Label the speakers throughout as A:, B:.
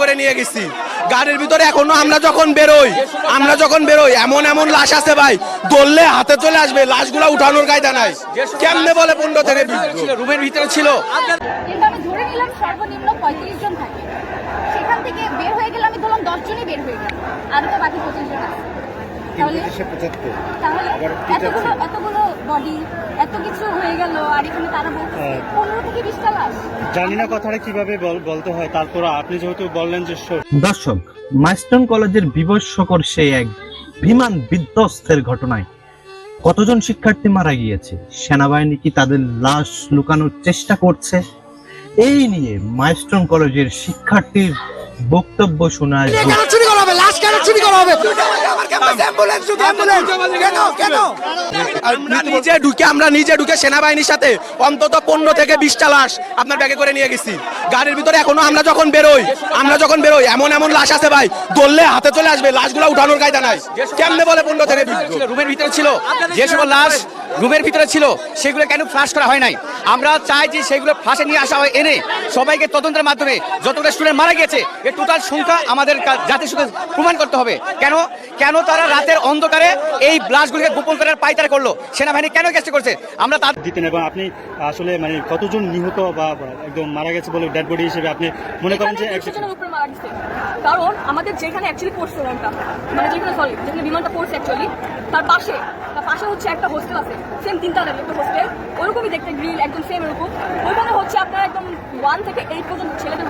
A: করে নিয়ে গেছি। গাড়ির ভিতরে এখনো আমরা যখন বেরোই এমন এমন লাশ আছে ভাই, ধরলে হাতে চলে আসবে, লাশগুলা উঠানোর কায়দা নাই। কেমনে বলে 15 থেকে 20 রুমের ভিতরে ছিল।
B: কিন্তু আমি ধরে নিলাম সর্বনিম্ন 35 জন থাকে, সেখান থেকে বের হয়ে গেলে আমি ধরলাম 10 জনই বের হয়ে গেল, আর তো বাকি 25 জন আছে। তাহলে এতগুলো বডি, এত কিছু হয়ে গেল, আর এখানে তারা বলছে 15 থেকে 20টা লাশ।
C: জানি না কথাটা কিভাবে বলতে হয়, তারপর আপনি যেহেতু বললেন যে
D: দর্শক, মাইলস্টোন কলেজের বিস্ময়কর সেই এক বিমান বিধ্বস্তের ঘটনায় কতজন শিক্ষার্থী মারা গিয়েছে, সেনাবাহিনী কি তাদের লাশ লুকানোর চেষ্টা করছে? এই নিয়ে মাইলস্টোন কলেজের শিক্ষার্থীর বক্তব্য শোনা
A: আমরা নিজে ঢুকে সেনাবাহিনীর সাথে অন্তত 15 থেকে 20টা লাশ আপনার ব্যাগে করে নিয়ে গেছি। গাড়ির ভিতরে এখনো আমরা যখন বেরোই এমন এমন লাশ আছে ভাই, ধরলে হাতে চলে আসবে, লাশগুলা উঠানোর কায়দা নাই। কেমনে বলে 15 থেকে 20
E: রুমের ভিতরে ছিল, যে সকল লাশ রুমের ভিতরে ছিল সেগুলো কেন ফ্লাশ করা হয় নাই? আমরা চাই যে সেগুলো ফ্লাশে নিয়ে আসা হয়, এনে সবাইকে তদন্তের মাধ্যমে যতগুলো স্টুডেন্ট মারা গেছে এর টোটাল সংখ্যা আমাদের জাতির সাথে প্রমাণ করতে হবে। কেন তারা রাতের অন্ধকারে এই লাশগুলিকে গোপন করার পায়তারা করলো? সেনাবাহিনী কেন চেষ্টা করছে? আমরা তার
C: দিতেন। এবং আপনি আসলে মানে কতজন নিহত বা একদম মারা গেছে বলে ডেড বডি হিসেবে আপনি মনে করেন যে
B: 100 জনের উপরে মারা গেছে? কারণ আমাদের যেখানে অ্যাকচুয়ালি পড়ছে রংটা, মানে যেখানে বিমানটা পড়ছে অ্যাকচুয়ালি তার পাশে হচ্ছে একটা হোস্টেল আছে, সেম 3 তলার একটা হোস্টেল, ওরকমই দেখতে গ্রিল একদম সেম এরকম। ওইখানে হচ্ছে আপনার একদম 1 থেকে 8 পর্যন্ত ছেলেদের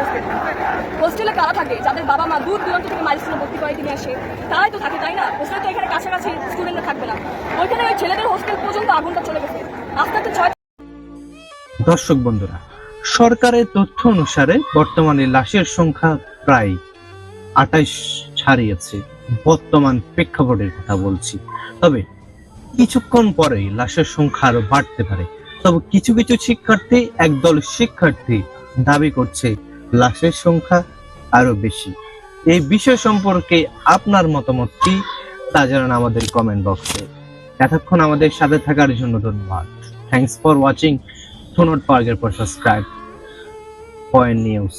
B: হোস্টেলে কারা থাকে? যাদের বাবা মা দূর দূরান্ত থেকে মাইলস্টোনে ভর্তি করে কিনে আসে, তারাই তো থাকে, তাই না? হোস্টেলে তো এখানে কাছাকাছি স্টুডেন্টরা থাকবে না। ওইখানে ওই ছেলেদের হোস্টেল পর্যন্ত আগুনটা চলে গেছে। আস্তে আস্তে 6।
D: দর্শক বন্ধুরা, সরকারের তথ্য অনুসারে বর্তমানে লাশের সংখ্যা প্রায় 28 ছাড়িয়েছে। বর্তমান প্রেক্ষাপটের কথা বলছি, তবে কিছুক্ষণ পরেই লাশের সংখ্যা আরো বাড়তে পারে। তবে কিছু শিক্ষার্থী, একদল শিক্ষার্থী দাবি করছে লাশের সংখ্যা আরো বেশি। এই বিষয় সম্পর্কে আপনার মতামত কি তা জানান আমাদের কমেন্ট বক্সে। এতক্ষণ আমাদের সাথে থাকার জন্য ধন্যবাদ। Thanks for watching. Do not forget to subscribe for news.